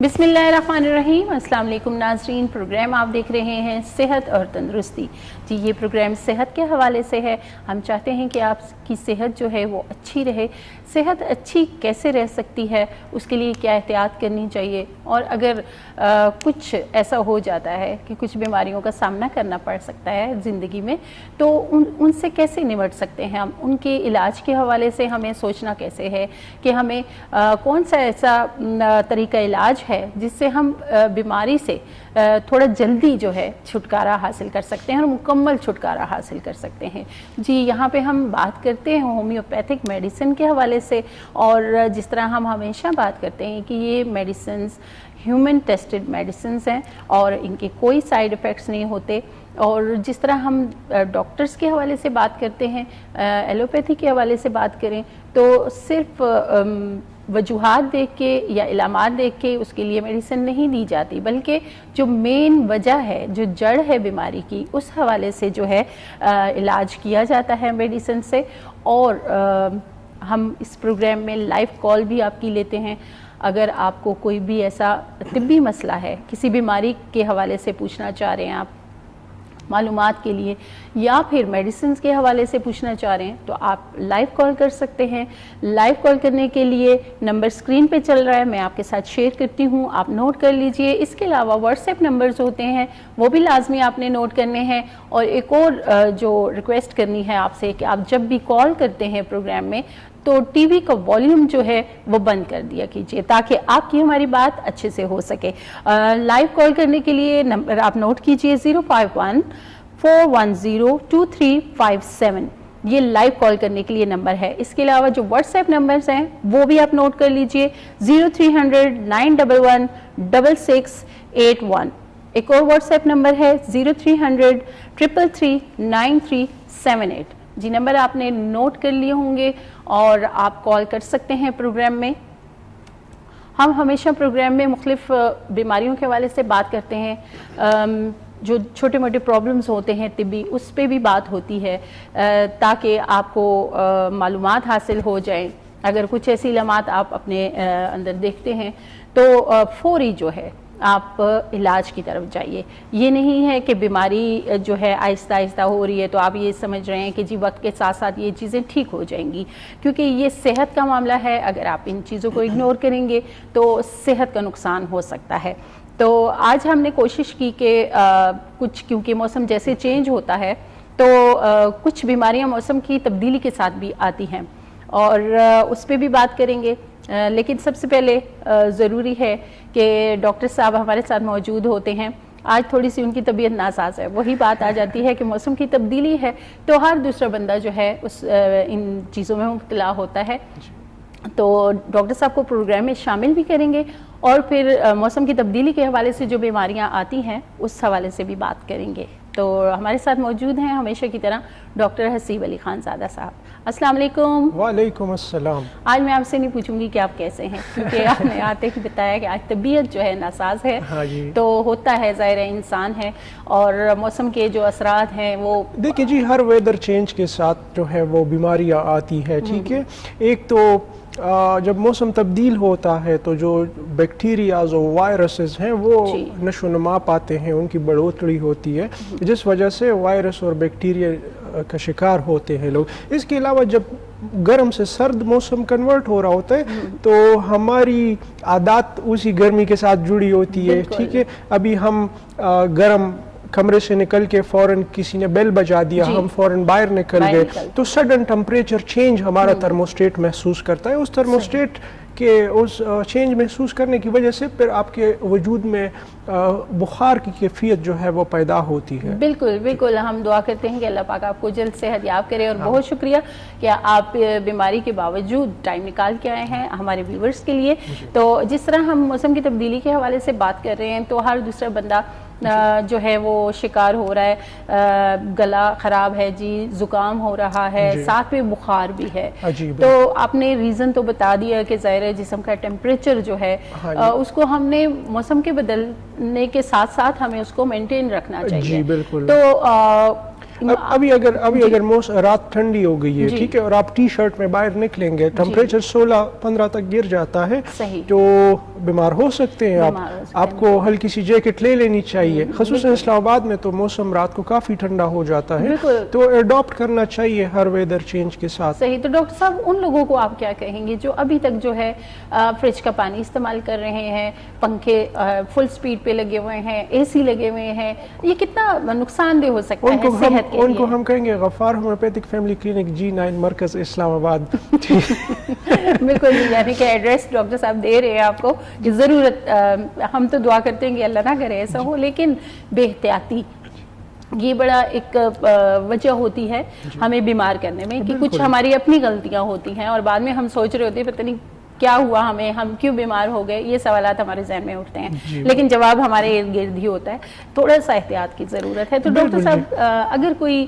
بسم اللہ الرحمن الرحیم۔ السلام علیکم ناظرین، پروگرام آپ دیکھ رہے ہیں صحت اور تندرستی۔ جی یہ پروگرام صحت کے حوالے سے ہے۔ ہم چاہتے ہیں کہ آپ کی صحت جو ہے وہ اچھی رہے۔ صحت اچھی کیسے رہ سکتی ہے، اس کے لیے کیا احتیاط کرنی چاہیے، اور اگر کچھ ایسا ہو جاتا ہے کہ کچھ بیماریوں کا سامنا کرنا پڑ سکتا ہے زندگی میں، تو ان سے کیسے نمٹ سکتے ہیں ہم، ان کے علاج کے حوالے سے ہمیں سوچنا کیسے ہے کہ ہمیں کون سا ایسا طریقہ علاج ہے جس سے ہم بیماری سے تھوڑا جلدی جو ہے چھٹکارا حاصل کر سکتے ہیں اور مکمل چھٹکارا حاصل کر سکتے ہیں۔ جی یہاں پہ ہم بات کرتے ہیں ہومیوپیتھک میڈیسن کے حوالے سے، اور جس طرح ہم ہمیشہ بات کرتے ہیں کہ یہ میڈیسنز ہیومن ٹیسٹڈ میڈیسنز ہیں اور ان کے کوئی سائیڈ ایفیکٹس نہیں ہوتے، اور جس طرح ہم ڈاکٹرز کے حوالے سے بات کرتے ہیں، ایلوپیتھی کے حوالے سے بات کریں تو صرف وجوہات دیکھ کے یا علامات دیکھ کے اس کے لیے میڈیسن نہیں دی جاتی، بلکہ جو مین وجہ ہے، جو جڑ ہے بیماری کی، اس حوالے سے جو ہے علاج کیا جاتا ہے میڈیسن سے۔ اور ہم اس پروگرام میں لائیو کال بھی آپ کی لیتے ہیں۔ اگر آپ کو کوئی بھی ایسا طبی مسئلہ ہے، کسی بیماری کے حوالے سے پوچھنا چاہ رہے ہیں آپ معلومات کے لیے، یا پھر میڈیسنز کے حوالے سے پوچھنا چاہ رہے ہیں، تو آپ لائیو کال کر سکتے ہیں۔ لائیو کال کرنے کے لیے نمبر سکرین پہ چل رہا ہے، میں آپ کے ساتھ شیئر کرتی ہوں، آپ نوٹ کر لیجئے۔ اس کے علاوہ واٹس ایپ نمبرز ہوتے ہیں، وہ بھی لازمی آپ نے نوٹ کرنے ہیں۔ اور ایک اور جو ریکویسٹ کرنی ہے آپ سے کہ آپ جب بھی کال کرتے ہیں پروگرام میں، تو ٹی وی کا والیوم جو ہے وہ بند کر دیا کیجئے تاکہ آپ کی ہماری بات اچھے سے ہو سکے۔ لائیو کال کرنے کے لیے نمبر آپ نوٹ کیجئے 051-410-2357، یہ لائیو کال کرنے کے لیے نمبر ہے۔ اس کے علاوہ جو واٹس ایپ نمبرز ہیں وہ بھی آپ نوٹ کر لیجئے 0300-911-6681۔ ایک اور واٹس ایپ نمبر ہے 0300-333-9378۔ جی نمبر آپ نے نوٹ کر لیے ہوں گے اور آپ کال کر سکتے ہیں پروگرام میں۔ ہم ہمیشہ پروگرام میں مختلف بیماریوں کے حوالے سے بات کرتے ہیں، جو چھوٹے موٹے پرابلمز ہوتے ہیں طبی، اس پہ بھی بات ہوتی ہے تاکہ آپ کو معلومات حاصل ہو جائیں۔ اگر کچھ ایسی علامات آپ اپنے اندر دیکھتے ہیں تو فوری جو ہے آپ علاج کی طرف جائیے۔ یہ نہیں ہے کہ بیماری جو ہے آہستہ آہستہ ہو رہی ہے تو آپ یہ سمجھ رہے ہیں کہ جی وقت کے ساتھ ساتھ یہ چیزیں ٹھیک ہو جائیں گی، کیونکہ یہ صحت کا معاملہ ہے۔ اگر آپ ان چیزوں کو اگنور کریں گے تو صحت کا نقصان ہو سکتا ہے۔ تو آج ہم نے کوشش کی کہ کیونکہ موسم جیسے چینج ہوتا ہے تو کچھ بیماریاں موسم کی تبدیلی کے ساتھ بھی آتی ہیں، اور اس پہ بھی بات کریں گے۔ لیکن سب سے پہلے ضروری ہے کہ ڈاکٹر صاحب ہمارے ساتھ موجود ہوتے ہیں۔ آج تھوڑی سی ان کی طبیعت ناساز ہے، وہی بات آ جاتی ہے کہ موسم کی تبدیلی ہے تو ہر دوسرا بندہ جو ہے ان چیزوں میں مبتلا ہوتا ہے۔ تو ڈاکٹر صاحب کو پروگرام میں شامل بھی کریں گے، اور پھر موسم کی تبدیلی کے حوالے سے جو بیماریاں آتی ہیں اس حوالے سے بھی بات کریں گے۔ تو ہمارے ساتھ موجود ہیں ہمیشہ کی طرح ڈاکٹر حسیب علی خان زادہ صاحب۔ السلام علیکم۔ وعلیکم السلام۔ آج میں آپ سے نہیں پوچھوں گی کہ آپ کیسے ہیں، کیونکہ آپ نے آتے ہی بتایا کہ آج طبیعت جو ہے ناساز ہے۔ تو ہوتا ہے، ظاہر ہے انسان ہے، اور موسم کے جو اثرات ہیں وہ دیکھیں جی، ہر ویدر چینج کے ساتھ جو ہے وہ بیماریاں آتی ہے، ٹھیک ہے۔ ایک تو جب موسم تبدیل ہوتا ہے تو جو بیکٹیریاز اور وائرسز ہیں وہ نشو و نما پاتے ہیں، ان کی بڑھوتری ہوتی ہے، جس وجہ سے وائرس اور بیکٹیریا کا شکار ہوتے ہیں لوگ۔ اس کے علاوہ جب گرم سے سرد موسم کنورٹ ہو رہا ہوتا ہے تو ہماری عادات اسی گرمی کے ساتھ جڑی ہوتی ہے، ٹھیک ہے۔ ابھی ہم گرم کمرے سے نکل کے فوراً کسی نے بیل بجا دیا، ہم فوراً باہر نکل گئے تو سڈن ٹمپریچر چینج ہمارا تھرموسٹیٹ محسوس کرتا ہے۔ اس تھرموسٹیٹ کے اس چینج محسوس کرنے کی وجہ سے پھر آپ کے وجود میں بخار کی کیفیت جو ہے وہ پیدا ہوتی ہے۔ بالکل بالکل، ہم دعا کرتے ہیں کہ اللہ پاک آپ کو جلد صحت یاب کرے، اور بہت شکریہ کہ آپ بیماری کے باوجود ٹائم نکال کے آئے ہیں ہمارے ویورز کے لیے۔ تو جس طرح ہم موسم کی تبدیلی کے حوالے سے بات کر رہے ہیں تو ہر دوسرا بندہ جو ہے وہ شکار ہو رہا ہے، گلا خراب ہے جی، زکام ہو رہا ہے، ساتھ میں بخار بھی ہے۔ تو آپ نے ریزن تو بتا دیا کہ ظاہر ہے جسم کا ٹیمپریچر جو ہے اس کو ہم نے موسم کے بدلنے کے ساتھ ساتھ ہمیں اس کو مینٹین رکھنا چاہیے۔ جی بالکل۔ تو ابھی اگر رات ٹھنڈی ہو گئی ہے ٹھیک ہے اور آپ ٹی شرٹ میں باہر نکلیں گے, ٹمپریچر 16-15 تک گر جاتا ہے تو بیمار ہو سکتے ہیں آپ کو ہلکی سی جیکٹ لے لینی چاہیے. خصوصاً اسلام آباد میں تو موسم رات کو کافی ٹھنڈا ہو جاتا ہے, تو اڈاپٹ کرنا چاہیے ہر ویدر چینج کے ساتھ. صحیح. تو ڈاکٹر صاحب ان لوگوں کو آپ کیا کہیں گے جو ابھی تک جو ہے فریج کا پانی استعمال کر رہے ہیں, پنکھے فل سپیڈ پہ لگے ہوئے ہیں, اے سی لگے ہوئے ہیں, یہ کتنا نقصان دہ ہو سکتا ہے صحت کے لیے؟ ان کو ہم کہیں گے غفار ہومیوپیتھک فیملی کلینک G9 مرکز اسلام آباد. بالکل, یعنی کہ ایڈریس ڈاکٹر صاحب دے رہے ہیں آپ کو کہ ضرورت, ہم تو دعا کرتے ہیں کہ اللہ نہ کرے ایسا ہو, لیکن بے احتیاطی یہ بڑا ایک وجہ ہوتی ہے ہمیں بیمار کرنے میں, کہ کچھ ہماری اپنی غلطیاں ہوتی ہیں اور بعد میں ہم سوچ رہے ہوتے ہیں پتہ نہیں کیا ہوا ہمیں, ہم کیوں بیمار ہو گئے, یہ سوالات ہمارے ذہن میں اٹھتے ہیں, لیکن جواب ہمارے ارد گرد ہی ہوتا ہے. تھوڑا سا احتیاط کی ضرورت ہے. تو ڈاکٹر صاحب اگر کوئی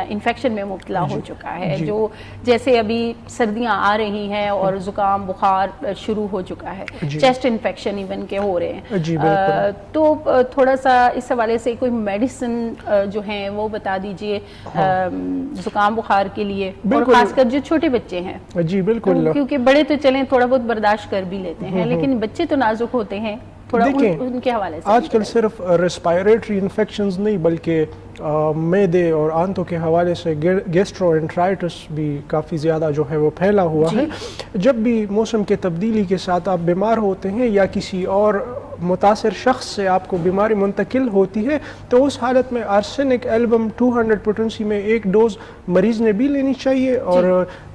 انفیکشن میں مبتلا ہو چکا ہے, جو جیسے ابھی سردیاں آ رہی ہیں اور زکام بخار شروع ہو چکا ہے, چیسٹ انفیکشن ایون کے ہو رہے ہیں, تو تھوڑا سا اس حوالے سے کوئی میڈیسن جو ہیں وہ بتا دیجئے زکام بخار کے لیے, اور خاص کر جو چھوٹے بچے ہیں. جی بالکل, کیونکہ بڑے تو چلیں تھوڑا بہت برداشت کر بھی لیتے ہیں, لیکن بچے تو نازک ہوتے ہیں. ان کے حوالے سے آج کل صرف ریسپائریٹری انفیکشنز نہیں بلکہ معدے اور آنتوں کے حوالے سے گیسٹرو انٹرائٹس بھی کافی زیادہ جو ہے وہ پھیلا ہوا ہے. جب بھی موسم کے تبدیلی کے ساتھ آپ بیمار ہوتے ہیں یا کسی اور متاثر شخص سے آپ کو بیماری منتقل ہوتی ہے, تو اس حالت میں آرسینک ایلبم 200 پوٹنسی میں ایک ڈوز مریض نے بھی لینی چاہیے, اور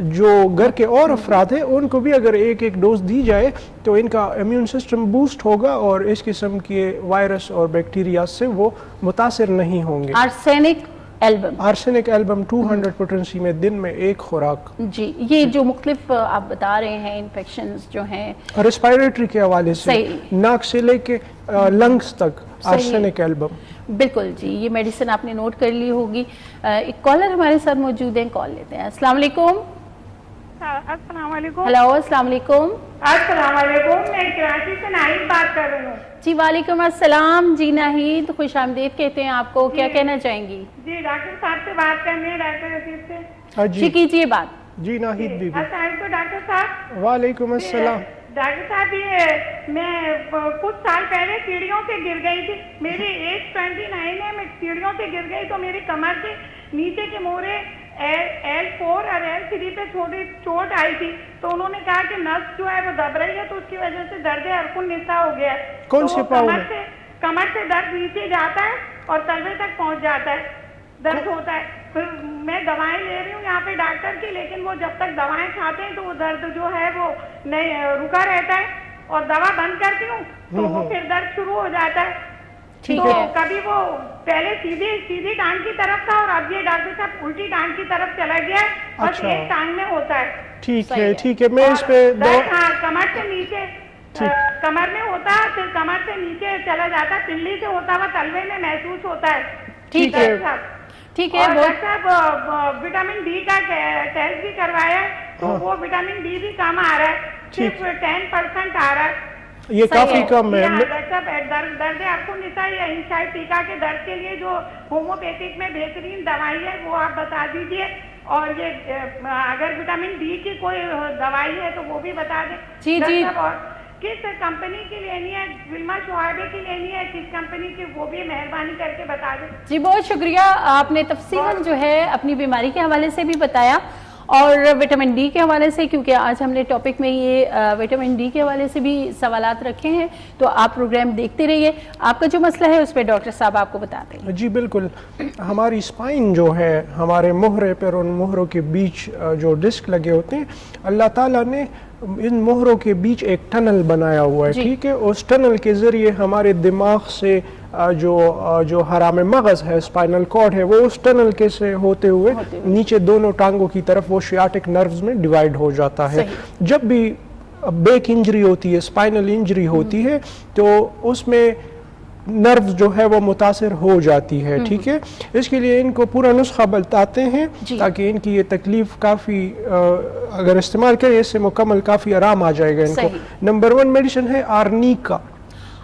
جو گھر کے اور افراد ہیں ان کو بھی اگر ایک ڈوز دی جائے تو ان کا امیون سسٹم بوسٹ ہوگا اور اس قسم کے وائرس اور بیکٹیریا سے وہ متاثر نہیں ہوں گے. آرسینک ایلبم 200 پوٹنسی میں دن میں ایک خوراک. جی, یہ جو مختلف آپ بتا رہے ہیں انفیکشنز جو ہیں ریسپائریٹری کے حوالے سے ناک سے لے کے لنگس تک آرسینک ایلبم. بالکل جی, یہ میڈیسن آپ نے نوٹ کر لی ہوگی. ایک کالر ہمارے ساتھ موجود ہیں, کال لیتے ہیں. السلام علیکم. السلام علیکم. ہیلو, السلام علیکم. السلام علیکم, میں کراچی سے ناہید بات کر رہی ہوں. جی وعلیکم السلام. جی ناہید, خوش آمدید کہتے ہیں آپ کو, کیا کہنا چاہیں گی؟ جی ڈاکٹر صاحب سے بات کرنی ہے, ڈاکٹر رشید سے. جی کیجیے بات. جی ناہید بی بی. السلام علیکم ڈاکٹر صاحب. وعلیکم السلام. ڈاکٹر صاحب یہ میں کچھ سال پہلے سیڑھیوں سے گر گئی تھی, میری ایج 29 ہے, میں سیڑھیوں سے گر گئی تو میری کمر کے نیچے کے مورے L4 اور L3 پہ چھوٹی چوٹ آئی تھی, تو انہوں نے کہا کہ نس جو ہے وہ دب رہی ہے, تو اس کی وجہ سے درد ارکن نسا ہو گیا ہے. کون سے پاؤں میں؟ کمر سے درد نیچے جاتا ہے اور تلوے تک پہنچ جاتا ہے, درد ہوتا ہے. پھر میں دوائیں لے رہی ہوں یہاں پہ ڈاکٹر کی, لیکن وہ جب تک دوائیں کھاتے ہیں تو وہ درد جو ہے وہ نہیں رکا رہتا ہے, اور دوا بند کرتی ہوں تو وہ پھر درد شروع ہو جاتا ہے. تو کبھی وہ پہلے سیدھی ٹانگ کی طرف تھا اور اب یہ ڈاکٹر صاحب الٹی ٹانگ کی طرف چلا گیا ہے, بس ایک ٹانگ میں ہوتا ہے. ٹھیک ہے, میں اس پہ کمر سے نیچے, کمر میں ہوتا ہے, پھر کمر سے نیچے چلا جاتا ہے, پنڈلی سے ہوتا ہوا تلوے میں محسوس ہوتا ہے. ٹھیک ہے, ٹھیک ہے. ڈاکٹر صاحب وٹامن ڈی کا ٹیسٹ بھی کروایا ہے, تو وہ وٹامن ڈی بھی کم آ رہا ہے, صرف 10% آ رہا ہے. یہ کافی کم ہے. درد آپ کو نسا یا انشائی ٹیکا کے درد کے لیے جو ہومیوپیتھک میں بہترین دوائی ہے وہ آپ بتا دیجئے, اور یہ اگر وٹامن ڈی کی کوئی دوائی ہے تو وہ بھی بتا دیں. جی. اور کس کمپنی کی لینی ہے, ویلما شعیبے کی لینی ہے, کس کمپنی کی, وہ بھی مہربانی کر کے بتا دیں. جی بہت شکریہ, آپ نے تفصیلاً جو ہے اپنی بیماری کے حوالے سے بھی بتایا اور وٹامن ڈی کے حوالے سے, کیونکہ آج ہم نے ٹاپک میں یہ وٹامن ڈی کے حوالے سے بھی سوالات رکھے ہیں, تو آپ پروگرام دیکھتے رہیے. آپ کا جو مسئلہ ہے اس پہ ڈاکٹر صاحب آپ کو بتاتے ہیں. جی بالکل, ہماری اسپائن جو ہے, ہمارے مہرے پر ان مہروں کے بیچ جو ڈسک لگے ہوتے ہیں, اللہ تعالیٰ نے ان مہروں کے بیچ ایک ٹنل بنایا ہوا ہے. ٹھیک ہے, اس ٹنل کے ذریعے ہمارے دماغ سے جو حرام مغز ہے, اسپائنل کارڈ ہے, وہ اس ٹنل کے سے ہوتے ہوئے نیچے دونوں ٹانگوں کی طرف وہ شیاٹک نروز میں ڈیوائیڈ ہو جاتا ہے. جب بھی بیک انجری ہوتی ہے, اسپائنل انجری ہوتی ہے, تو اس میں نروز جو ہے وہ متاثر ہو جاتی ہے. ٹھیک ہے, اس کے لیے ان کو پورا نسخہ بتاتے ہیں تاکہ ان کی یہ تکلیف کافی اگر استعمال کریں اس سے مکمل کافی آرام آ جائے گا ان کو. نمبر 1 میڈیسن ہے آرنیکا.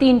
3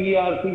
ERC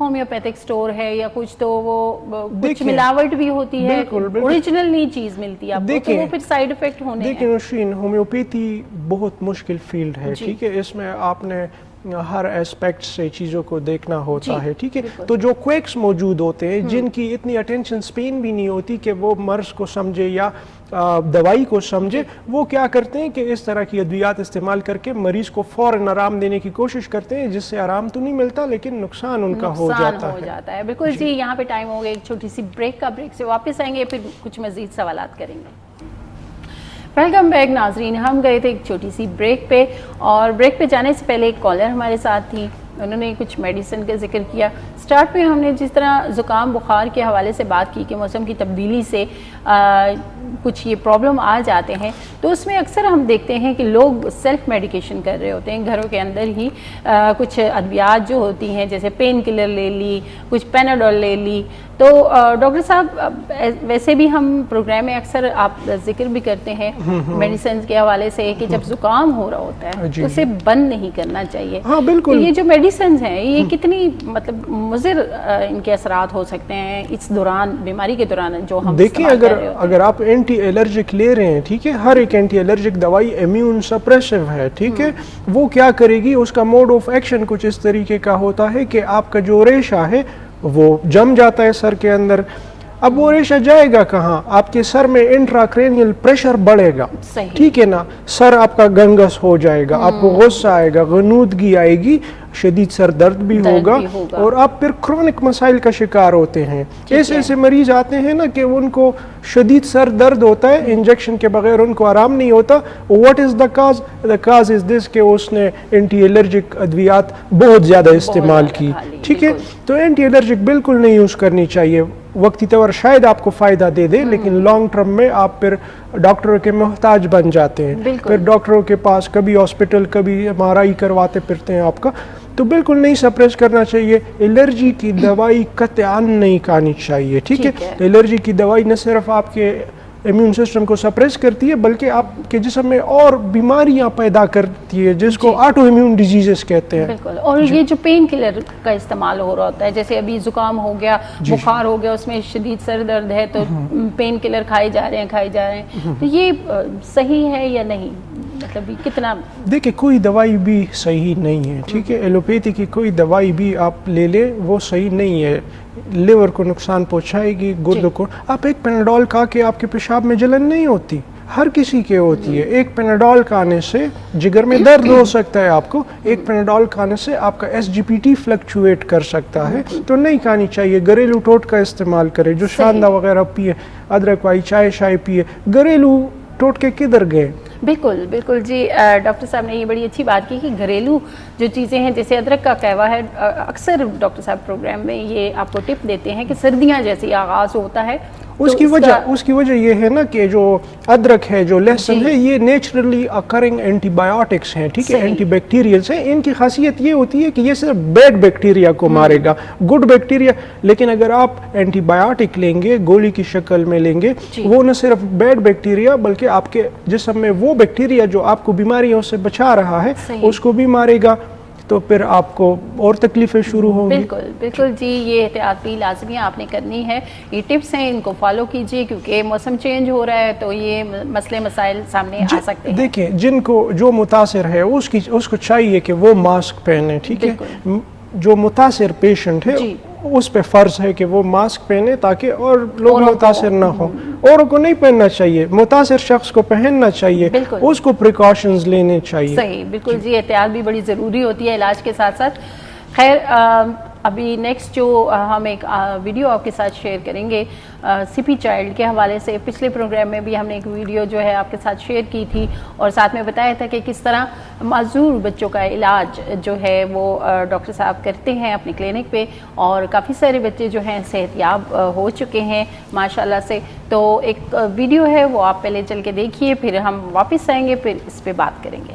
ہومیوپیتھک اسٹور ہے یا کچھ تو وہ کچھ ملاوٹ بھی ہوتی ہے, اوریجنل نہیں چیز ملتی آپ کو, تو وہ پھر سائیڈ افیکٹ ہونے ہیں. دیکھیں نشین, ہومیوپیتھی بہت مشکل فیلڈ ہے, ٹھیک ہے, اس میں آپ نے ہر اسپیکٹ سے چیزوں کو دیکھنا ہوتا ہے, ٹھیک ہے. تو جو کویکس موجود ہوتے ہیں جن کی اتنی اٹینشن سپین بھی نہیں ہوتی کہ وہ مرض کو سمجھے یا دوائی کو سمجھے, وہ کیا کرتے ہیں کہ اس طرح کی ادویات استعمال کر کے مریض کو فوراً آرام دینے کی کوشش کرتے ہیں, جس سے آرام تو نہیں ملتا لیکن نقصان ان کا ہو جاتا ہے. بالکل جی, یہاں پہ ٹائم ہو گیا ایک چھوٹی سی بریک کا, بریک سے واپس آئیں گے پھر کچھ مزید سوالات کریں گے. ویلکم بیک ناظرین, ہم گئے تھے ایک چھوٹی سی بریک پہ, اور بریک پہ جانے سے پہلے ایک کالر ہمارے ساتھ تھی, انہوں نے کچھ میڈیسن کا ذکر کیا. سٹارٹ میں ہم نے جس طرح زکام بخار کے حوالے سے بات کی کہ موسم کی تبدیلی سے کچھ یہ پرابلم آ جاتے ہیں, تو اس میں اکثر ہم دیکھتے ہیں کہ لوگ سیلف میڈیکیشن کر رہے ہوتے ہیں گھروں کے اندر ہی. کچھ ادویات جو ہوتی ہیں جیسے پین کلر لے لی, کچھ پیناڈول لے لی. تو ڈاکٹر صاحب ویسے بھی ہم پروگرام میں اکثر آپ ذکر بھی کرتے ہیں میڈیسنز کے حوالے سے کہ جب زکام ہو رہا ہوتا ہے تو اسے بند نہیں کرنا چاہیے. ہاں بالکل. یہ جو میڈیسنز ہیں یہ کتنی مطلب مضر ان کے اثرات ہو سکتے ہیں اس دوران, بیماری کے دوران جو ہم دیکھیں, اگر آپ اینٹی الرجک لے رہے ہیں, ٹھیک ہے, ہر ایک اینٹی الرجک دوائی امیون سپریسو ہے, ٹھیک ہے, وہ کیا کرے گی, اس کا موڈ آف ایکشن کچھ اس طریقے کا ہوتا ہے کہ آپ کا جو ریشہ ہے وہ جم جاتا ہے سر کے اندر. اب وہ ریشہ جائے گا کہاں, آپ کے سر میں انٹراکرینیل پریشر بڑھے گا, ٹھیک ہے نا, سر آپ کا گنگس ہو جائے گا, آپ کو غصہ آئے گا, غنودگی آئے گی, شدید سر درد بھی ہوگا, اور آپ پھر کرونک مسائل کا شکار ہوتے ہیں. ایسے مریض آتے ہیں نا کہ ان کو شدید سر درد ہوتا ہے, انجیکشن کے بغیر ان کو آرام نہیں ہوتا. What is the cause? The cause is this کہ اس نے اینٹی الرجک ادویات بہت زیادہ استعمال کی, ٹھیک ہے. تو اینٹی الرجک بالکل نہیں یوز کرنی چاہیے. وقتی طور شاید آپ کو فائدہ دے دے, لیکن لانگ ٹرم میں آپ پھر ڈاکٹروں کے محتاج بن جاتے ہیں. پھر ڈاکٹروں کے پاس کبھی ہاسپٹل کبھی MRI کرواتے پھرتے ہیں آپ کا. تو بالکل نہیں سپریس کرنا چاہیے. الرجی کی دوائی قطعاً نہیں کھانی چاہیے, ٹھیک ہے. الرجی کی دوائی نہ صرف آپ کے امیون سسٹم کو سپریس کرتی ہے بلکہ آپ کے جسم میں اور بیماریاں پیدا کرتی ہے جس کو آٹو امیون ڈیزیزز کہتے ہیں. بالکل. اور یہ جو پین کلر کا استعمال ہو رہا ہوتا ہے, جیسے ابھی زکام ہو گیا, بخار ہو گیا, اس میں شدید سر درد ہے تو پین کلر کھائے جا رہے ہیں, تو یہ صحیح ہے یا نہیں؟ مطلب کتنا, دیکھیں کوئی دوائی بھی صحیح نہیں ہے, ٹھیک ہے. ایلوپیتھی کی کوئی دوائی بھی آپ لے لیں وہ صحیح نہیں ہے, لیور کو نقصان پہنچائے گی, گردوں کو. آپ ایک پیناڈول کھا کے آپ کے پیشاب میں جلن نہیں ہوتی, ہر کسی کے ہوتی ہے. ایک پیناڈول کھانے سے جگر میں درد ہو سکتا ہے آپ کو, ایک پیناڈول کھانے سے آپ کا SGPT فلکچویٹ کر سکتا ہے, تو نہیں کھانی چاہیے. گھریلو ٹوٹکا استعمال کرے, جو شاندا وغیرہ پیے, ادرک والی چائے پیے. گھریلو ٹوٹکے کدھر گئے؟ بالکل بالکل جی. ڈاکٹر صاحب نے یہ بڑی اچھی بات کی کہ گھریلو جو چیزیں ہیں جیسے ادرک کا قہوہ ہے, اکثر ڈاکٹر صاحب پروگرام میں یہ آپ کو ٹپ دیتے ہیں کہ سردیاں جیسے آغاز ہوتا ہے اس کی وجہ یہ ہے نا کہ جو ادرک ہے, جو لہسن ہے, یہ نیچرلی اکرنگ اینٹی بایوٹکس ہیں, ٹھیک ہے, اینٹی بیکٹیریلز ہیں. ان کی خاصیت یہ ہوتی ہے کہ یہ صرف بیڈ بیکٹیریا کو مارے گا, گڈ بیکٹیریا. لیکن اگر آپ اینٹی بایوٹک لیں گے, گولی کی شکل میں لیں گے, وہ نہ صرف بیڈ بیکٹیریا بلکہ آپ کے جسم میں وہ بیکٹیریا جو آپ کو بیماریوں سے بچا رہا ہے اس کو بھی مارے گا, تو پھر آپ کو اور تکلیفیں شروع ہوں گی. بالکل بالکل جی. یہ احتیاط بھی لازمی آپ نے کرنی ہے. یہ ٹپس ہیں, ان کو فالو کیجیے کیونکہ موسم چینج ہو رہا ہے تو یہ مسئلے مسائل سامنے آ سکتے ہیں. دیکھیں, جن کو جو متاثر ہے اس کو چاہیے کہ وہ ماسک پہنے, ٹھیک ہے. جو متاثر پیشنٹ ہے اس پہ فرض ہے کہ وہ ماسک پہنے تاکہ اور لوگ متاثر نہ ہوں. اوروں کو نہیں پہننا چاہیے, متاثر شخص کو پہننا چاہیے, اس کو پریکاشنز لینے چاہیے. صحیح, بالکل جی. احتیاط بھی بڑی ضروری ہوتی ہے علاج کے ساتھ ساتھ. خیر, ابھی نیکسٹ جو ہم ایک ویڈیو آپ کے ساتھ شیئر کریں گے CP چائلڈ کے حوالے سے. پچھلے پروگرام میں بھی ہم نے ایک ویڈیو جو ہے آپ کے ساتھ شیئر کی تھی اور ساتھ میں بتایا تھا کہ کس طرح معذور بچوں کا علاج جو ہے وہ ڈاکٹر صاحب کرتے ہیں اپنی کلینک پہ, اور کافی سارے بچے جو ہیں صحت یاب ہو چکے ہیں ماشاءاللہ سے. تو ایک ویڈیو ہے وہ آپ پہلے چل کے دیکھیے, پھر ہم واپس آئیں گے, پھر اس پہ بات کریں گے.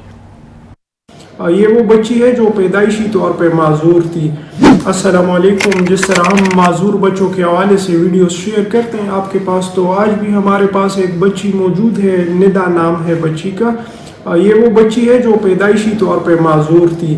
یہ وہ بچی ہے جو پیدائشی طور پہ معذور تھی. السلام علیکم. جس طرح ہم معذور بچوں کے حوالے سے ویڈیوز شیئر کرتے ہیں آپ کے پاس, تو آج بھی ہمارے پاس ایک بچی موجود ہے, ندا نام ہے بچی کا. یہ وہ بچی ہے جو پیدائشی طور پہ معذور تھی.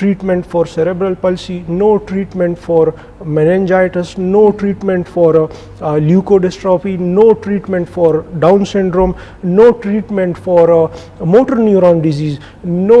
treatment for cerebral palsy, no treatment for meningitis, no treatment for leukodystrophy, no treatment for Down syndrome, no treatment for motor neuron disease, no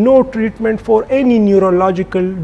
no treatment for any neurological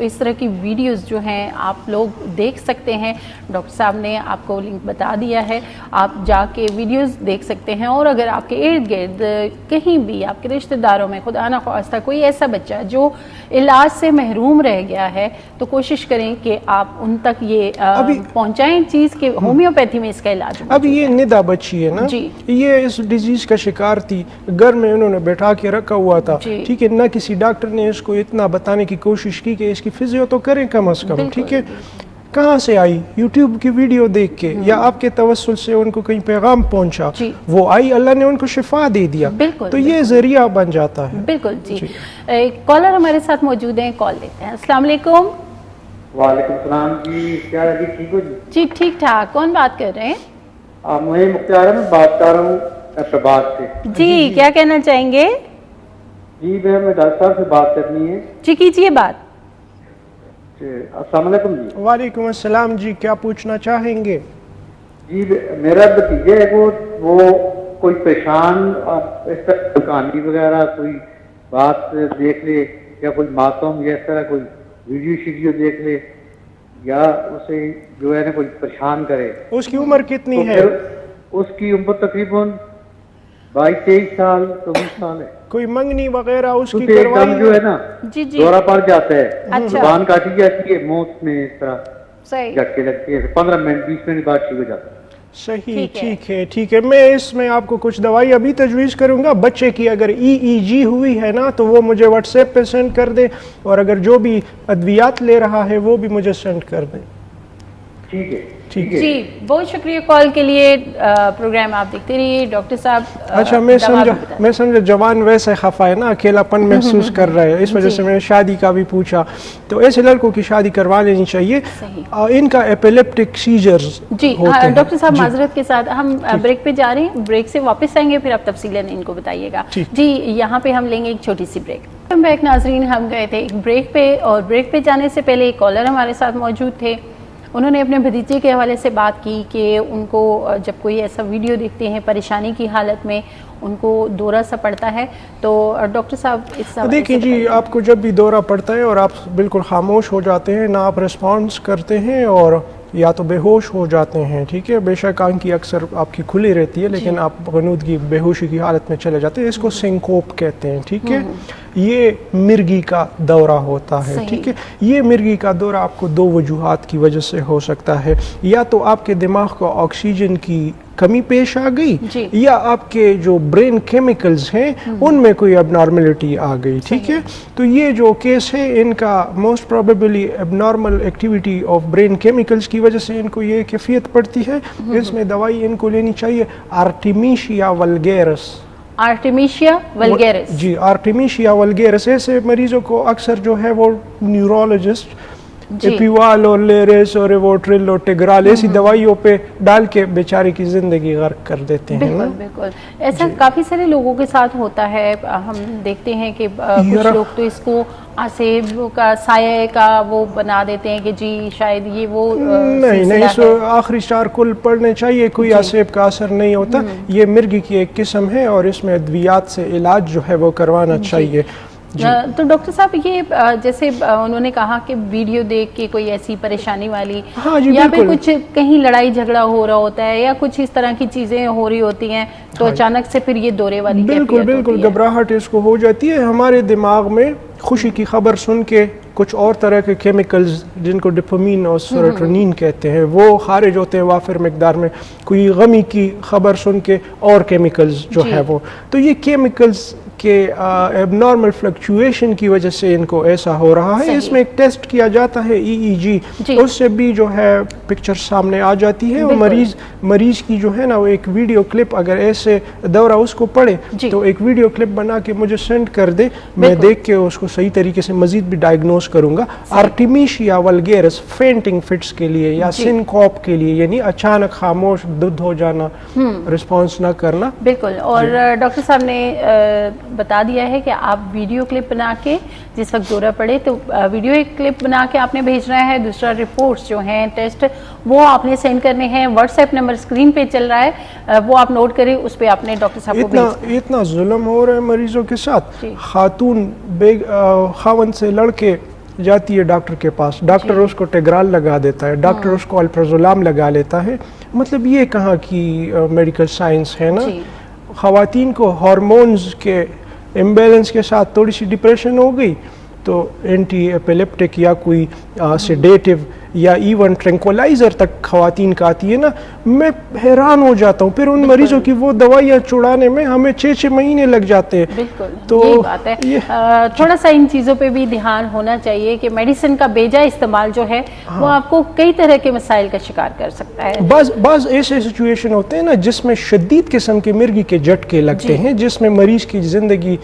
تو اس طرح کی ویڈیوز جو ہیں آپ لوگ دیکھ سکتے ہیں. ڈاکٹر صاحب نے آپ کو لنک بتا دیا ہے, آپ جا کے ویڈیوز دیکھ سکتے ہیں. اور اگر آپ کے ارد گرد کہیں بھی آپ کے رشتہ داروں میں خدا نہ خواستہ کوئی ایسا بچہ جو علاج سے محروم رہ گیا ہے تو کوشش کریں کہ آپ ان تک یہ پہنچائیں چیز کہ ہومیوپیتھی میں اس کا علاج. اب یہ ندا بچی ہے نا, یہ اس ڈیزیز کا شکار تھی, گھر میں انہوں نے بیٹھا کے رکھا ہوا تھا, ٹھیک ہے, نہ کسی ڈاکٹر نے اس کو اتنا بتانے کی کوشش کی کہ اس کی فزیو تو کریں کم از کم, ٹھیک ہے. کہاں سے آئی؟ یوٹیوب کی ویڈیو دیکھ کے یا آپ کے توسل سے ان کو کہیں پیغام پہنچا, وہ آئی, اللہ نے ان کو شفا دے دیا, تو یہ ذریعہ بن جاتا ہے. بالکل جی. کالر ہمارے ساتھ موجود ہیں, کال لیتے ہیں. السلام علیکم. وعلیکم السلام جی, کیا ہے جی, ٹھیک ہو جی؟ جی ٹھیک ٹھاک. کون بات کر رہے ہیں؟ میں مختار میں بات کر رہا ہوں احتباد سے. جی کیا کہنا چاہیں گے؟ جی میں ڈاکٹر صاحب سے بات کرنی ہے. جی کیجیے بات. السلام علیکم جی. وعلیکم السلام جی, کیا پوچھنا چاہیں گے؟ جی میرا بھتیجا ہے وہ کوئی پریشان اس طرح کہانی وغیرہ کوئی بات دیکھ لے یا کوئی ماتم یا اس طرح کوئی ویڈیو دیکھ لے یا اسے جو ہے نا کوئی پریشان کرے. اس کی عمر کتنی ہے؟ اس کی عمر تقریباً 22-23 سال 24 سال ہے. کوئی منگنی وغیرہ اس کی کروائی جو ہے نا دورہ پڑ جاتا ہے, زبان کاٹی جاتی ہے, موت میں اس طرح جھٹکے لگتے ہیں, 15 منٹ 20 منٹ بعد ٹھیک ہو جاتا ہے. صحیح, ٹھیک ہے, ٹھیک ہے. میں اس میں آپ کو کچھ دوائی ابھی تجویز کروں گا. بچے کی اگر EEG ہوئی ہے نا تو وہ مجھے واٹس ایپ پہ سینڈ کر دیں, اور اگر جو بھی ادویات لے رہا ہے وہ بھی مجھے سینڈ کر دیں. ٹھیک ہے. جی بہت شکریہ کال کے لیے. پروگرام آپ دیکھتے رہیے. ڈاکٹر صاحب اچھا, میں سمجھا جوان ویسے خفا ہے نا, اکیلا پن محسوس کر رہا ہے, اس وجہ سے میں نے شادی کا بھی پوچھا. تو ایسے لڑکوں کی شادی کروا لینی چاہیے. ان کا ایپیلیپٹک سیجرز جی ڈاکٹر صاحب معذرت کے ساتھ ہم بریک پہ جا رہے ہیں, بریک سے واپس آئیں گے, پھر آپ تفصیلاً ان کو بتائیے گا. جی یہاں پہ ہم لیں گے ایک چھوٹی سی بریک. بیک ناظرین, ہم گئے تھے ایک بریک پہ, اور بریک پہ جانے سے پہلے ایک کالر ہمارے ساتھ موجود تھے. انہوں نے اپنے بھتیجے کے حوالے سے بات کی کہ ان کو جب کوئی ایسا ویڈیو دیکھتے ہیں پریشانی کی حالت میں ان کو دورہ سا پڑتا ہے. تو ڈاکٹر صاحب اس سے دیکھیں جی, آپ کو جب بھی دورہ پڑتا ہے اور آپ بالکل خاموش ہو جاتے ہیں, نہ آپ رسپانس کرتے ہیں اور یا تو بے ہوش ہو جاتے ہیں, ٹھیک ہے, بے شک آنکھ کی اکثر آپ کی کھلی رہتی ہے لیکن آپ غنودگی بے ہوشی کی حالت میں چلے جاتے ہیں, اس کو سنکوپ کہتے ہیں, ٹھیک ہے. یہ مرگی کا دورہ ہوتا ہے, ٹھیک ہے. یہ مرگی کا دورہ آپ کو 2 وجوہات کی وجہ سے ہو سکتا ہے, یا تو آپ کے دماغ کو آکسیجن کی کمی پیش آ گئی, یا آپ کے جو برین کیمیکلز ہیں ان میں کوئی اب نارملٹی آ گئی, ٹھیک ہے. تو یہ جو کیس ہے ان کا موسٹ پروبیبلی اب normal activity of brain chemicals کی وجہ سے ان کو یہ کیفیت پڑتی ہے. اس میں دوائی ان کو لینی چاہیے آرٹیمیشیا ولگیرس. آرٹیمیشیا ولگیرس, جی آرٹیمیشیا ولگیرس. ایسے مریضوں کو اکثر جو ہے وہ نیورولوجسٹ ایپیوال اور لیریس اور ایووٹرل اور ٹیگرال ایسی دوائیوں پہ ڈال کے بیچارے کی زندگی غرق کر دیتے ہیں. بالکل بالکل ایسا کافی سارے لوگوں کے ساتھ ہوتا ہے. ہم دیکھتے ہیں کہ کچھ لوگ تو اس کو آسیب کا سایہ کا وہ بنا دیتے ہیں کہ جی شاید یہ وہ نہیں, اس آخری 4 کل پڑھنے چاہیے, کوئی آسیب کا اثر نہیں ہوتا. یہ مرگی کی ایک قسم ہے اور اس میں ادویات سے علاج جو ہے وہ کروانا چاہیے. تو ڈاکٹر صاحب یہ جیسے انہوں نے کہا کہ ویڈیو دیکھ کے کوئی ایسی پریشانی والی یا پھر کچھ کہیں لڑائی جھگڑا ہو رہا ہوتا ہے یا کچھ اس طرح کی چیزیں ہو رہی ہوتی ہیں تو اچانک سے پھر یہ دورے والی بالکل گھبراہٹ اس کو ہو جاتی ہے. ہمارے دماغ میں خوشی کی خبر سن کے کچھ اور طرح کے کیمیکلز جن کو ڈوپامین اور سیروٹونین کہتے ہیں وہ خارج ہوتے ہیں وافر مقدار میں. کوئی غمی کی خبر سن کے اور کیمیکلز جو ہے وہ, تو یہ کیمیکلز کہ ایب نارمل فلکچویشن کی وجہ سے ان کو ایسا ہو رہا ہے. اس میں ایک ٹیسٹ کیا جاتا ہے EEG, اس سے بھی جو ہے پکچر سامنے آ جاتی ہے. اور مریض کی جو ہے نا وہ ایک ویڈیو کلپ اگر ایسے دورہ اس کو پڑے تو ایک ویڈیو کلپ بنا کے مجھے سینڈ کر دے, میں دیکھ کے اس کو صحیح طریقے سے مزید بھی ڈائگنوز کروں گا. آرٹیمیشیا ولگیرس فینٹنگ فٹس کے لیے یا سنکوپ کے لیے, یعنی اچانک خاموش دھد ہو جانا, رسپانس نہ کرنا. بالکل. اور ڈاکٹر صاحب نے بتا دیا ہے کہ آپ ویڈیو کلپ بنا کے جس وقت دورہ پڑے تو ویڈیو کلپ بنا کے آپ نے بھیجنا ہے. دوسرا رپورٹس جو ہیں ٹیسٹ وہ آپ نے سینڈ کرنے ہیں. واٹس ایپ نمبر اسکرین پہ چل رہا ہے, وہ آپ نوٹ کریں, اس پہ آپ نے ڈاکٹر صاحب کو بھیجنا. اتنا ظلم ہو رہا ہے مریضوں کے ساتھ. خاتون خاون سے لڑ کے جاتی ہے ڈاکٹر کے پاس, ڈاکٹر اس کو ٹیگرال لگا دیتا ہے, ڈاکٹر اس کو الپرازولام لگا لیتا ہے. مطلب یہ کہاں کی میڈیکل سائنس ہے نا. خواتین کو ہارمونز کے امبیلنس کے ساتھ تھوڑی سی ڈپریشن ہو گئی تو اینٹی ایپیلیپٹک یا کوئی سیڈیٹیو یا ایون ٹرینکولائزر تک خواتین کا آتی ہے نا. میں حیران ہو جاتا ہوں, پھر ان مریضوں کی وہ دوائیاں چھڑانے میں ہمیں 6 مہینے لگ جاتے ہیں. بالکل تو یہی بات ہے. تھوڑا سا ان چیزوں پہ بھی دھیان ہونا چاہیے کہ میڈیسن کا بیجا استعمال جو ہے وہ آپ کو کئی طرح کے مسائل کا شکار کر سکتا ہے. بعض ایسے سچویشن ہوتے ہیں نا جس میں شدید قسم کے مرگی کے جھٹکے لگتے ہیں, جس میں مریض کی زندگی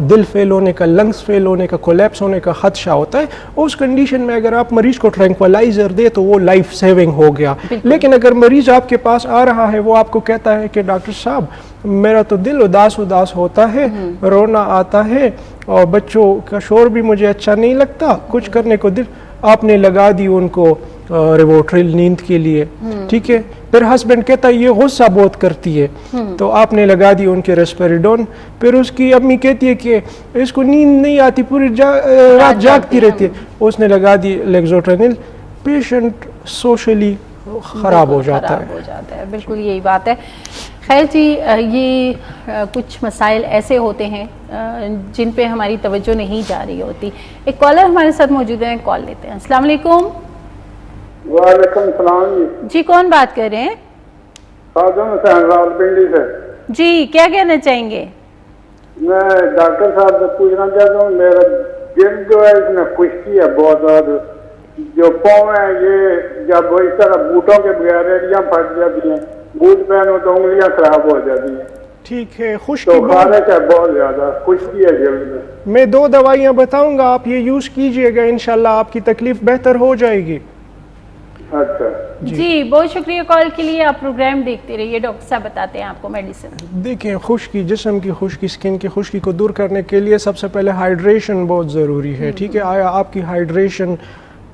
دل فیل ہونے کا, لنگس فیل ہونے کا, کولیپس ہونے کا خدشہ ہوتا ہے. اس کنڈیشن میں اگر آپ مریض کو ٹرینکولائزر دے تو وہ لائف سیونگ ہو گیا. لیکن اگر مریض آپ کے پاس آ رہا ہے, وہ آپ کو کہتا ہے کہ ڈاکٹر صاحب میرا تو دل اداس ہوتا ہے, رونا آتا ہے اور بچوں کا شور بھی مجھے اچھا نہیں لگتا, کچھ کرنے کو دل, آپ نے لگا دی ان کو ریووٹرل نیند کے لیے, ٹھیک ہے. پھر ہسبینڈ کہتا ہے یہ غصہ بہت کرتی ہے, تو آپ نے لگا دی ان کے ریسپیریڈون. پھر اس کی امی کہتی ہے کہ اس کو نیند نہیں آتی, پوری رات جاگتی رہتی ہے, اس نے لگا دی لیگزوٹرینل. پیشنٹ سوشلی خراب ہو جاتا ہے. بالکل یہی بات ہے. خیر جی, یہ کچھ مسائل ایسے ہوتے ہیں جن پہ ہماری توجہ نہیں جا رہی ہوتی. ایک کالر ہمارے ساتھ موجود ہیں, کال لیتے ہیں. السلام علیکم. وعلیکم السلام. جی کون بات کر رہے ہیں؟ خادم حسین راولپنڈی سے. جی کیا کہنا چاہیں گے؟ میں ڈاکٹر صاحب سے پوچھنا چاہتا ہوں, میرا جلد جو ہے اس میں خشکی ہے بہت زیادہ, جو پاؤں ہیں یہ جب اس طرح بوٹوں کے بغیر ایڑیاں پھٹ جاتی ہیں, بوٹ پہنو تو انگلیاں خراب ہو جاتی ہیں. ٹھیک ہے. تو خشکی خارش ہے بہت زیادہ, خشکی ہے جلد میں. میں 2 دوائیاں بتاؤں گا, آپ یہ یوز کیجئے گا, انشاءاللہ آپ کی تکلیف بہتر ہو جائے گی. اچھا جی بہت شکریہ کال کے لیے. آپ پروگرام دیکھتے رہیے, ڈاکٹر صاحب بتاتے ہیں آپ کو میڈیسن. دیکھیں, خشکی, جسم کی خشکی, سکن کی خشکی کو دور کرنے کے لیے سب سے پہلے ہائیڈریشن بہت ضروری ہے. ٹھیک ہے, آیا آپ کی ہائیڈریشن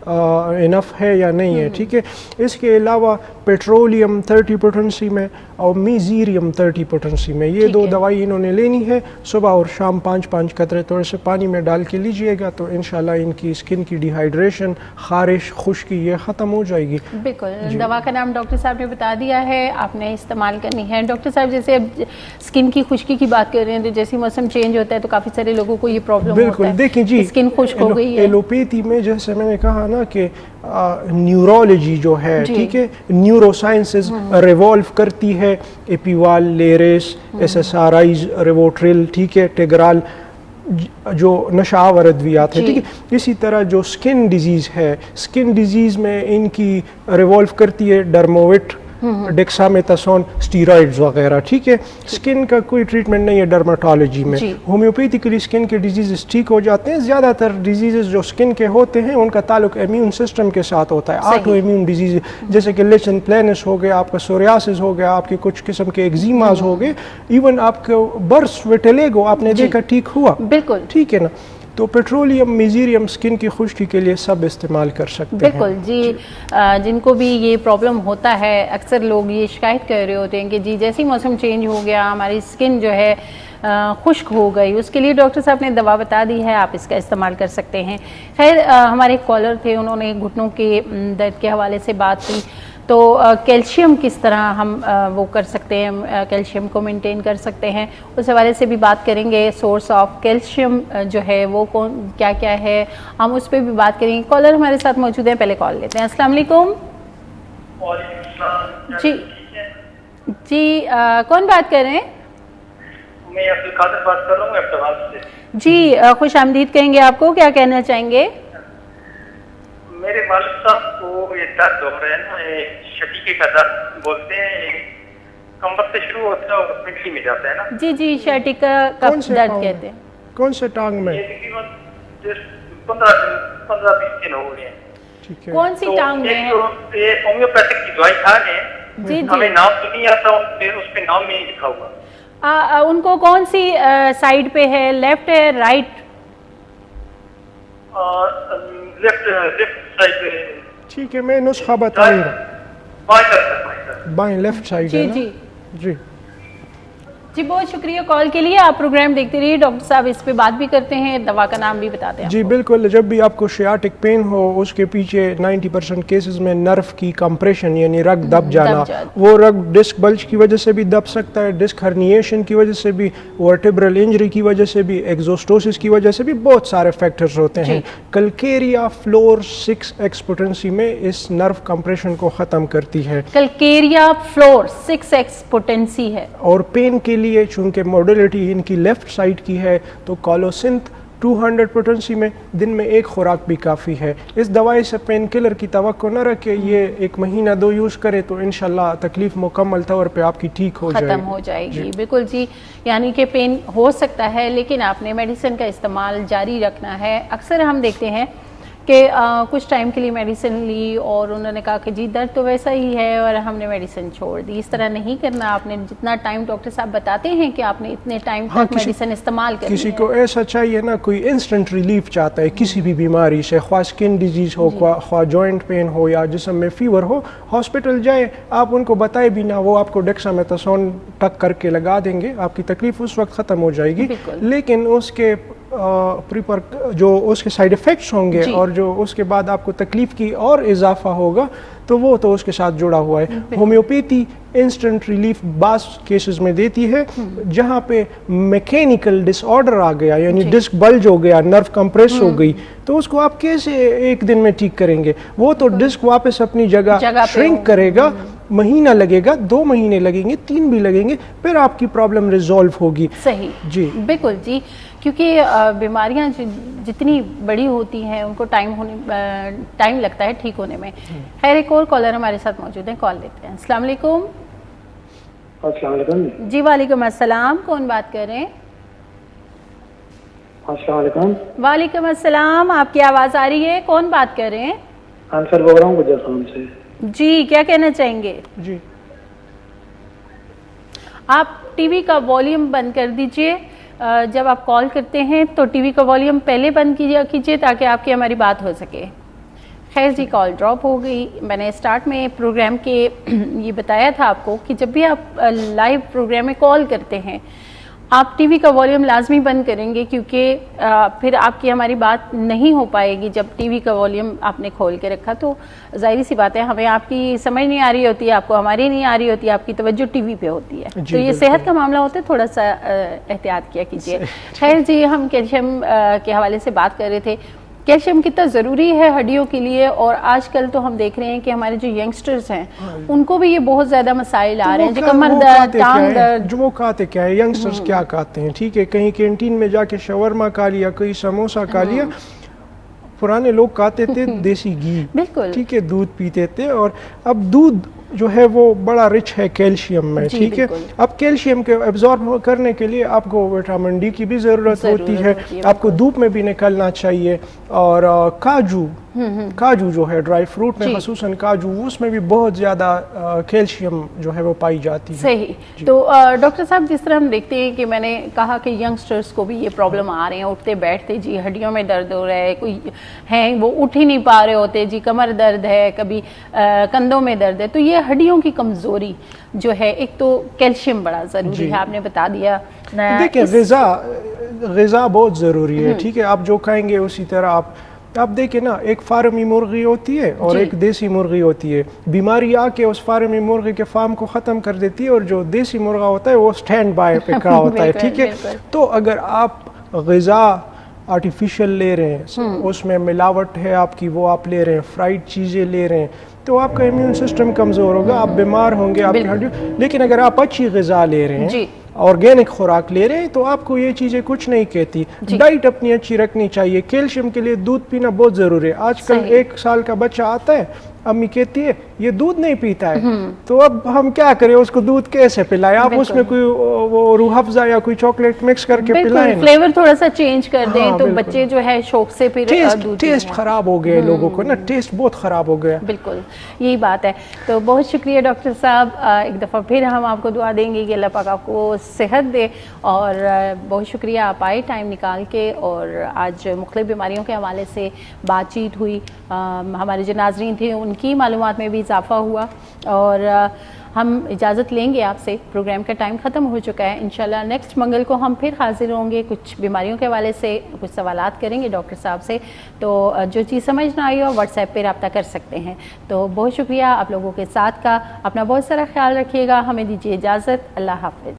انف ہے یا نہیں ہے. ٹھیک ہے. اس کے علاوہ پیٹرولیم 30 پوٹنسی میں اور میزیریم 30 پوٹنسی میں, یہ 2 دوائی انہوں نے لینی ہے. صبح اور شام 5 قطرے تھوڑے سے پانی میں ڈال کے لیجئے گا تو انشاءاللہ ان کی اسکن کی ڈی ہائیڈریشن, خارش, خشکی یہ ختم ہو جائے گی. بالکل. دوا کا نام ڈاکٹر صاحب نے بتا دیا ہے, آپ نے استعمال کرنی ہے. ڈاکٹر صاحب جیسے اب اسکن کی خشکی کی بات کر رہے ہیں, تو جیسے موسم چینج ہوتا ہے تو کافی سارے لوگوں کو یہ پرابلم ہوتا ہے. بالکل. دیکھیں جی, اسکن خشک ہو گئی ہے. ایلوپیتھی میں جیسے میں نے کہا نا کہ نیورولوجی جو ہے, ٹھیک ہے, نیورو سائنسز ریوالو کرتی ہے, ایپیوال, لیریس, ایس ایس آر آئیز, ریووٹرل, ٹھیک ہے, ٹیگرال, جو نشہ آور ادویات ہے. ٹھیک ہے. اسی طرح جو سکن ڈیزیز ہے, سکن ڈیزیز میں ان کی ریوالو کرتی ہے ڈرمووٹ, ڈیکسامیتاسون, اسٹیرائڈز وغیرہ. ٹھیک ہے. سکن کا کوئی ٹریٹمنٹ نہیں ہے ڈرماٹالوجی میں. ہومیوپیتھیکلی سکن کے ڈیزیزز ٹھیک ہو جاتے ہیں. زیادہ تر ڈیزیزز جو سکن کے ہوتے ہیں ان کا تعلق امیون سسٹم کے ساتھ ہوتا ہے. آٹو امیون ڈیزیز جیسے کہ لیشن پلینس ہو گیا, آپ کا سوریاسس ہو گیا, آپ کے کچھ قسم کے ایگزیماز ہو گئے, ایون آپ کو برس ویٹیلیگو آپ نے دیکھا ٹھیک ہوا. بالکل ٹھیک ہے نا. تو پیٹرولیم, میزیریم سکن کی خشکی کے لیے سب استعمال کر سکتے ہیں. بالکل جی. جن کو بھی یہ پرابلم ہوتا ہے, اکثر لوگ یہ شکایت کر رہے ہوتے ہیں کہ جی جیسے موسم چینج ہو گیا ہماری سکن جو ہے خشک ہو گئی, اس کے لیے ڈاکٹر صاحب نے دوا بتا دی ہے, آپ اس کا استعمال کر سکتے ہیں. خیر, ہمارے ایک کالر تھے, انہوں نے گھٹنوں کے درد کے حوالے سے بات کی. تو کیلشیم کس طرح ہم وہ کر سکتے ہیں, کیلشیم کو مینٹین کر سکتے ہیں, اس حوالے سے بھی بات کریں گے. سورس آف کیلشیم جو ہے وہ کیا کیا ہے, ہم اس پہ بھی بات کریں گے. کالر ہمارے ساتھ موجود ہیں, پہلے کال لیتے ہیں. السلام علیکم. جی جی, کون بات کر رہے ہیں؟ میں عبدالقادر بات کر رہا ہوں احتمال سے. جی خوش آمدید کہیں گے آپ کو, کیا کہنا چاہیں گے؟ میرے والد صاحب کو یہ درد ہو رہا ہے نا, شٹیکے کا درد بولتے ہیں, کمر سے شروع ہوتا ہے اور پنڈلی میں جاتا ہے نا. جی جی, شٹیکا کا درد کہتے ہیں. کون سے ٹانگ میں؟ یہ تقریباً 15-20 دن ہو گئے ہیں. کون سی ٹانگ میں ہے؟ ہومیوپیتھک کی دوائی کھا رہے ہیں. جی ہمیں نام تو نہیں آتا, اس پہ نام نہیں لکھا ہوا. ان کو کون سی سائڈ پہ ہے, لیفٹ ہے رائٹ؟ لیفٹ سائڈ پہ. ٹھیک ہے, میں نسخہ بتاؤں گا. بائیں لیفٹ سائڈ ہے. جی جی جی. جی بہت شکریہ کال کے لیے. آپ پروگرام دیکھتے رہیے. ڈاکٹر صاحب اس پہ بات بھی کرتے ہیں, دوا کا نام بھی بتاتے ہیں. جی بالکل, جب بھی آپ کو شیاٹک پین ہو اس کے پیچھے 90% کیسز میں نرف کی کمپریشن یعنی رگ دب جانا, وہ رگ ڈسک بلج کی وجہ سے بھی دب سکتا ہے, ڈسک ہرنیشن کی وجہ سے بھی, ورٹیبرل انجری کی وجہ سے بھی, ایگزوسٹوسس کی وجہ سے بھی, بہت سارے فیکٹرز ہوتے ہیں. کلکیریا فلور 6X پوٹنسی میں اس نرف کمپریشن کو ختم کرتی ہے. کلکیریا فلور 6X پوٹنسی ہے. اور پین کے لیے چونکہ موڈیلٹی ان کی لیفٹ سائڈ کی ہے تو کالوسنتھ 200 پوٹنسی میں دن میں ایک خوراک بھی کافی ہے. اس دوائی سے پین کلر کی توقع نہ رکھے, یہ 1 مہینہ 2 یوز کرے تو انشاءاللہ تکلیف مکمل طور پہ آپ کی ٹھیک ہو جائے گی. ختم ہو جائے گی. بالکل جی, یعنی کہ پین ہو سکتا ہے لیکن آپ نے میڈیسن کا استعمال جاری رکھنا ہے. اکثر ہم دیکھتے ہیں کہ کچھ ٹائم کے لیے میڈیسن لی اور انہوں نے کہا کہ جی درد تو ویسا ہی ہے اور ہم نے میڈیسن چھوڑ دی. اس طرح نہیں کرنا. آپ نے جتنا ٹائم ڈاکٹر صاحب بتاتے ہیں کہ آپ نے اتنے ٹائم تک میڈیسن استعمال کرنی ہے. کسی کو ایسا چاہیے نا, کوئی انسٹنٹ ریلیف چاہتا ہے کسی بھی بیماری سے, خواہ اسکن ڈیزیز ہو, خواہ جوائنٹ پین ہو یا جسم میں فیور ہو, ہاسپٹل جائے, آپ ان کو بتائے بھی نہ, وہ آپ کو ڈیکسامیتھاسون ٹک کر کے لگا دیں گے, آپ کی تکلیف اس وقت ختم ہو جائے گی. لیکن اس کے جو اس کے سائیڈ ایفیکٹس ہوں گے اور جو اس کے بعد آپ کو تکلیف کی اور اضافہ ہوگا تو وہ تو اس کے ساتھ جڑا ہوا ہے. ہومیوپیتھی انسٹنٹ ریلیف بعض کیسز میں دیتی ہے جہاں پہ میکینیکل ڈس آرڈر آ گیا, یعنی ڈسک بلج ہو گیا, نرو کمپریس ہو گئی, تو اس کو آپ کیسے ایک دن میں ٹھیک کریں گے؟ وہ تو ڈسک واپس اپنی جگہ شرنک کرے گا, مہینہ لگے گا, 2 مہینے لگیں گے, 3 بھی لگیں گے, پھر آپ کی پرابلم ریزالو ہوگی. صحیح جی بالکل جی, کیونکہ بیماریاں جتنی بڑی ہوتی ہیں ان کو ٹائم لگتا ہے ٹھیک ہونے میں. خیر ایک اور کالر ہمارے ساتھ موجود ہیں, کال لیتے ہیں. السلام علیکم. السلام علیکم. جی وعلیکم السلام, کون بات کر رہے ہیں؟ السلام علیکم. وعلیکم السلام, آپ کی آواز آ رہی ہے, کون بات کر رہے ہیں؟ انصر بول رہا ہوں گجر خان سے. جی کیا کہنا چاہیں گے؟ جی آپ ٹی وی کا والیوم بند کر دیجئے. جب آپ کال کرتے ہیں تو ٹی وی کا والیوم پہلے بند کیجئے تاکہ آپ کی ہماری بات ہو سکے. خیر جی کال ڈراپ ہو گئی. میں نے اسٹارٹ میں پروگرام کے یہ بتایا تھا آپ کو کہ جب بھی آپ لائیو پروگرام میں کال کرتے ہیں آپ ٹی وی کا والیوم لازمی بند کریں گے, کیونکہ پھر آپ کی ہماری بات نہیں ہو پائے گی. جب ٹی وی کا والیوم آپ نے کھول کے رکھا تو ظاہری سی بات ہے ہمیں آپ کی سمجھ نہیں آ رہی ہوتی ہے, آپ کو ہماری نہیں آ رہی ہوتی ہے, آپ کی توجہ ٹی وی پہ ہوتی ہے. تو یہ صحت کا معاملہ ہوتا ہے, تھوڑا سا احتیاط کیا کیجیے. خیر جی, ہم کیلشیم کے حوالے سے بات کر رہے تھے. کیلشیم کتنا ضروری ہے ہڈیوں کے لیے, اور آج کل تو ہم دیکھ رہے ہیں کہ ہمارے جو ینگسٹرز ہیں ان کو بھی یہ بہت زیادہ مسائل آ رہے ہیں, جو کمر درد, ٹانگ درد. جو وہ کھاتے کیا ہے, ینگسٹرز کیا کھاتے ہیں, ٹھیک ہے, کہیں کینٹین میں جا کے شاورما کھا لیا, کہیں سموسا کھا لیا. پرانے لوگ کھاتے تھے دیسی گھی, بالکل ٹھیک ہے, دودھ پیتے تھے, اور اب دودھ جو ہے وہ بڑا رچ ہے کیلشیم میں, ٹھیک ہے. اب کیلشیم کے ایبزارب کرنے کے لیے آپ کو وٹامن ڈی کی بھی ضرورت ہوتی ہے, آپ کو دھوپ میں بھی نکلنا چاہیے, اور کاجو جو ہے ڈرائی فروٹ میں خصوصاً کاجو, اس میں بھی بہت زیادہ کیلشیم جو ہے وہ پائی جاتی ہے. صحیح. تو ڈاکٹر صاحب جس طرح ہم دیکھتے ہیں کہ میں نے کہا کہ ینگسٹرز کو بھی یہ پرابلم آ رہے ہیں, اٹھتے بیٹھتے جی ہڈیوں میں درد ہو رہا ہے, کوئی ہیں وہ اٹھ ہی نہیں پا رہے ہوتے, جی کمر درد ہے, کبھی کندھوں میں درد ہے. تو یہ ہڈیوں کی کمزوری جو ہے, ایک تو کیلشیم بڑا ضروری ہے, آپ نے بتا دیا. دیکھیں غذا بہت ضروری ہے, ٹھیک ہے, آپ جو کھائیں گے اسی طرح آپ دیکھیں نا, ایک فارمی مرغی ہوتی ہے اور ایک دیسی مرغی ہوتی ہے. بیماری آ کے اس فارمی مرغی کے فارم کو ختم کر دیتی ہے, اور جو دیسی مرغا ہوتا ہے وہ سٹینڈ بائی پہ کھڑا ہوتا ہے, ٹھیک ہے. تو اگر آپ غذا آرٹیفیشل لے رہے ہیں, اس میں ملاوٹ ہے آپ کی, وہ آپ لے رہے ہیں, فرائیڈ چیزیں لے رہے ہیں, تو آپ کا امیون سسٹم کمزور ہوگا, آپ بیمار ہوں گے, آپ کی ہڈیوں. لیکن اگر آپ اچھی غذا لے رہے ہیں, آرگینک خوراک لے رہے ہیں, تو آپ کو یہ چیزیں کچھ نہیں کہتی. ڈائٹ اپنی اچھی رکھنی چاہیے. کیلشیم کے لیے دودھ پینا بہت ضروری ہے. آج کل 1 سال کا بچہ آتا ہے, امی کہتی ہے یہ دودھ نہیں پیتا ہے, تو اب ہم کیا کریں, اس کو دودھ کیسے پلائیں؟ آپ اس میں کوئی وہ روح افزا یا کوئی چاکلیٹ مکس کر کے پلائیں, فلیور تھوڑا سا چینج کر دیں, تو بچے جو ہے شوق سے پھر ٹیسٹ خراب ہو گیا لوگوں کو نا, ٹیسٹ بہت خراب ہو گیا. بالکل یہی بات ہے. تو بہت شکریہ ڈاکٹر صاحب, ایک دفعہ پھر ہم آپ کو دعا دیں گے کہ اللہ پاک آپ کو صحت دے, اور بہت شکریہ آپ آئے ٹائم نکال کے, اور آج مختلف بیماریوں کے حوالے سے بات چیت ہوئی. ہمارے جو ناظرین تھے ان کی معلومات میں بھی اضافہ ہوا, اور ہم اجازت لیں گے آپ سے، پروگرام کا ٹائم ختم ہو چکا ہے. انشاءاللہ نیکسٹ منگل کو ہم پھر حاضر ہوں گے، کچھ بیماریوں کے حوالے سے کچھ سوالات کریں گے ڈاکٹر صاحب سے. تو جو چیز سمجھ نہ آئی ہو واٹس ایپ پہ رابطہ کر سکتے ہیں. تو بہت شکریہ آپ لوگوں کے ساتھ کا، اپنا بہت سارا خیال رکھیے گا. ہمیں دیجیے اجازت. اللہ حافظ.